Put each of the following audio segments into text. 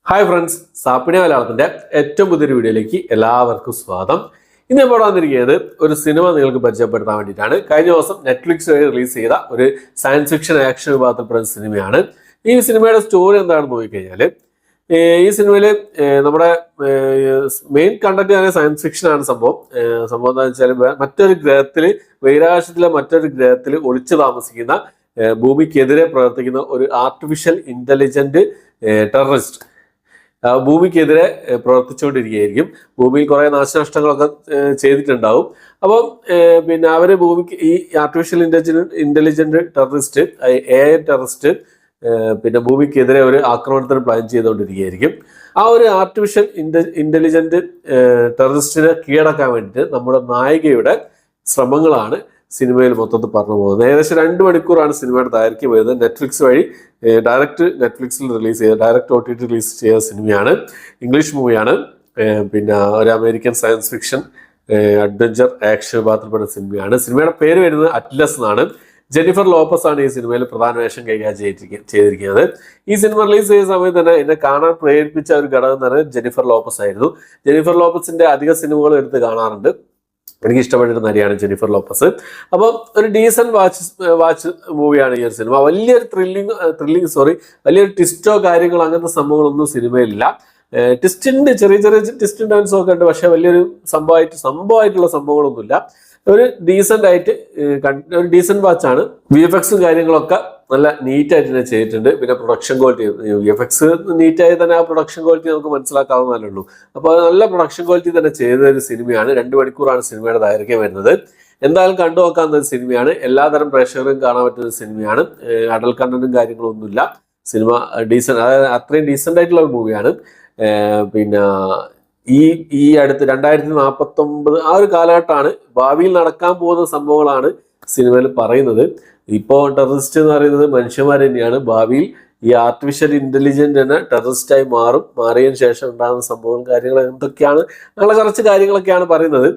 Hi friends, സാപ്പിണി മലയാളത്തിന്റെ ഏറ്റവും പുതിയൊരു വീഡിയോയിലേക്ക് എല്ലാവർക്കും സ്വാഗതം. ഇന്ന് ഇപ്പോൾ വന്നിരിക്കുന്നത് ഒരു സിനിമ നിങ്ങൾക്ക് പരിചയപ്പെടുത്താൻ വേണ്ടിയിട്ടാണ്. കഴിഞ്ഞ ദിവസം നെറ്റ്ഫ്ലിക്സ് വഴി റിലീസ് ചെയ്ത ഒരു സയൻസ് ഫിക്ഷൻ ആക്ഷൻ വിഭാഗത്തിൽപ്പെടുന്ന സിനിമയാണ്. ഈ സിനിമയുടെ സ്റ്റോറി എന്താണെന്ന് നോക്കിക്കഴിഞ്ഞാൽ, ഈ സിനിമയിൽ നമ്മുടെ മെയിൻ കണ്ടന്റ് തന്നെ സയൻസ് ഫിക്ഷൻ ആണ്. സംഭവം എന്താ വെച്ചാൽ, മറ്റൊരു ഗ്രഹത്തിൽ, ബഹിരാകാശത്തിലെ മറ്റൊരു ഗ്രഹത്തിൽ ഒളിച്ചു താമസിക്കുന്ന ഭൂമിക്കെതിരെ പ്രവർത്തിക്കുന്ന ഒരു ആർട്ടിഫിഷ്യൽ ഇന്റലിജന്റ് ടെററിസ്റ്റ് ഭൂമിക്കെതിരെ പ്രവർത്തിച്ചുകൊണ്ടിരിക്കുകയായിരിക്കും. ഭൂമിയിൽ കുറെ നാശനഷ്ടങ്ങളൊക്കെ ചെയ്തിട്ടുണ്ടാവും. അപ്പം പിന്നെ അവര് ഭൂമിക്ക് ഈ artificial intelligent terrorist, AI terrorist പിന്നെ ഭൂമിക്കെതിരെ ഒരു ആക്രമണത്തിന് പ്ലാൻ ചെയ്തുകൊണ്ടിരിക്കുകയായിരിക്കും. ആ ഒരു ആർട്ടിഫിഷ്യൽ ഇന്റലിജന്റ് ടെററിസ്റ്റിനെ കീഴടക്കാൻ വേണ്ടിയിട്ട് നമ്മുടെ നായികയുടെ ശ്രമങ്ങളാണ് സിനിമയിൽ മൊത്തത്തിൽ പറഞ്ഞു പോകുന്നത്. ഏകദേശം 2 മണിക്കൂറാണ് സിനിമയുടെ ദൈർഘ്യം വരുന്നത്. നെറ്റ്ഫ്ലിക്സ് വഴി ഡയറക്റ്റ് നെറ്റ്ഫ്ലിക്സിൽ റിലീസ് ചെയ്ത, ഡയറക്റ്റ് OTT റിലീസ് ചെയ്ത സിനിമയാണ്. ഇംഗ്ലീഷ് മൂവിയാണ്. പിന്നെ ഒരു American science fiction adventure action വിഭാഗത്തിൽപ്പെടുന്ന സിനിമയാണ്. സിനിമയുടെ പേര് വരുന്നത് അറ്റ്ലസ് എന്നാണ്. ജെന്നിഫർ ലോപ്പസ് ആണ് ഈ സിനിമയിൽ പ്രധാന വേഷം കൈകാര്യം ചെയ്തിരിക്കുന്നത്. ഈ സിനിമ റിലീസ് ചെയ്ത സമയത്ത് തന്നെ എന്നെ കാണാൻ പ്രേരിപ്പിച്ച ഒരു ഘടകം എന്ന് പറയുന്നത് ജെന്നിഫർ ലോപ്പസ് ആയിരുന്നു. ജെന്നിഫർ ലോപ്പസിന്റെ അധിക സിനിമകളും എടുത്ത് കാണാറുണ്ട്. എനിക്ക് ഇഷ്ടപ്പെട്ടൊരു നടിയാണ് ജെന്നിഫർ ലോപ്പസ്. അപ്പം ഒരു ഡീസന്റ് വാച്ച് മൂവിയാണ് ഈ ഒരു സിനിമ. വലിയൊരു വലിയൊരു ട്വിസ്റ്റോ കാര്യങ്ങളോ അങ്ങനത്തെ സംഭവങ്ങളൊന്നും സിനിമയിലില്ല. ട്വിസ്റ്റിന്റെ ചെറിയ ട്വിസ്റ്റ് ആൻഡ് ടേൺസ് ഒക്കെ ഉണ്ട്, പക്ഷെ വലിയൊരു സംഭവമായിട്ടുള്ള സംഭവങ്ങളൊന്നുമില്ല. ഒരു ഡീസന്റ് വാച്ചാണ്. VFXും കാര്യങ്ങളൊക്കെ നല്ല നീറ്റായിട്ട് തന്നെ ചെയ്തിട്ടുണ്ട്. പിന്നെ പ്രൊഡക്ഷൻ ക്വാളിറ്റി, VFX നീറ്റായി തന്നെ ആ പ്രൊഡക്ഷൻ ക്വാളിറ്റി നമുക്ക് മനസ്സിലാക്കാവുന്നതല്ലേ ഉള്ളൂ. അപ്പോൾ അത് നല്ല പ്രൊഡക്ഷൻ ക്വാളിറ്റി തന്നെ ചെയ്ത ഒരു സിനിമയാണ്. 2 മണിക്കൂറാണ് സിനിമയുടെ ദൈർഘ്യം വരുന്നത്. എന്തായാലും കണ്ടു നോക്കാവുന്ന ഒരു സിനിമയാണ്. എല്ലാതരം പ്രേക്ഷകരും കാണാൻ പറ്റുന്ന ഒരു സിനിമയാണ്. അഡൽ കണ്ടന്റും കാര്യങ്ങളും ഒന്നുമില്ല. സിനിമ ഡീസന്റ്, അതായത് അത്രയും ഡീസന്റ് ആയിട്ടുള്ള ഒരു മൂവിയാണ്. പിന്നെ ഈ അടുത്ത് 2049 ആ ഒരു കാലഘട്ടമാണ്. ഭാവിയിൽ നടക്കാൻ പോകുന്ന സംഭവങ്ങളാണ് സിനിമയിൽ പറയുന്നത്. ഇപ്പോൾ ടെററിസ്റ്റ് എന്ന് പറയുന്നത് മനുഷ്യന്മാർ തന്നെയാണ്. ഭാവിയിൽ ഈ ആർട്ടിഫിഷ്യൽ ഇന്റലിജന്റ് തന്നെ ടെററിസ്റ്റായി മാറിയതിനു ശേഷം ഉണ്ടാകുന്ന സംഭവങ്ങളും കാര്യങ്ങൾ എന്തൊക്കെയാണ്, അങ്ങനെ കുറച്ച് കാര്യങ്ങളൊക്കെയാണ് പറയുന്നത്.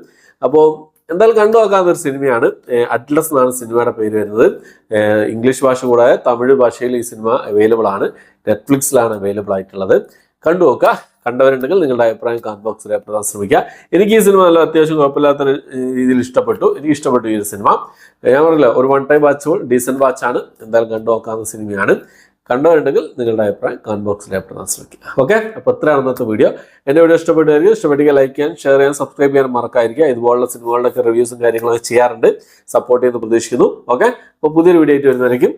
അപ്പോൾ എന്തായാലും കണ്ടു നോക്കാവുന്ന ഒരു സിനിമയാണ്. അറ്റ്ലസ് എന്നാണ് സിനിമയുടെ പേര് വരുന്നത്. ഇംഗ്ലീഷ് ഭാഷ കൂടാതെ തമിഴ് ഭാഷയിൽ ഈ സിനിമ അവൈലബിൾ ആണ്. നെറ്റ്ഫ്ലിക്സിലാണ് അവൈലബിൾ ആയിട്ടുള്ളത്. കണ്ടു നോക്കുക. കണ്ടവരുണ്ടെങ്കിൽ നിങ്ങളുടെ അഭിപ്രായം കമന്റ് ബോക്സിൽ രേഖപ്പെടുത്താൻ ശ്രമിക്കുക. എനിക്ക് ഈ സിനിമ നല്ല അത്യാവശ്യം കുഴപ്പമില്ലാത്ത രീതിയിൽ ഇഷ്ടപ്പെട്ടു. എനിക്ക് ഇഷ്ടപ്പെട്ടു ഈ ഒരു സിനിമ. ഞാൻ പറഞ്ഞില്ല, ഒരു വൺ ടൈം വാച്ചബിൾ ഡീസന്റ് വാച്ചാണ്. എന്തായാലും കണ്ടു നോക്കാവുന്ന സിനിമയാണ്. കണ്ടവരുണ്ടെങ്കിൽ നിങ്ങളുടെ അഭിപ്രായം കമന്റ് ബോക്സിൽ രേഖപ്പെടുത്താൻ ശ്രമിക്കുക. ഓക്കെ, അപ്പോൾ ഇത്രയാണ് ഇന്നത്തെ വീഡിയോ. എൻ്റെ വീഡിയോ ഇഷ്ടപ്പെട്ടെങ്കിൽ ലൈക്ക് ചെയ്യാൻ, ഷെയർ ചെയ്യാൻ, സബ്സ്ക്രൈബ് ചെയ്യാൻ മറക്കാതിരിക്കുക. ഇതുപോലുള്ള സിനിമകളുടെ റിവ്യൂസും കാര്യങ്ങളൊക്കെ ചെയ്യാറുണ്ട്. സപ്പോർട്ട് ചെയ്ത് പ്രതീക്ഷിക്കുന്നു. ഓക്കെ, അപ്പോൾ പുതിയൊരു വീഡിയോ ആയിട്ട് വരുന്നതായിരിക്കും.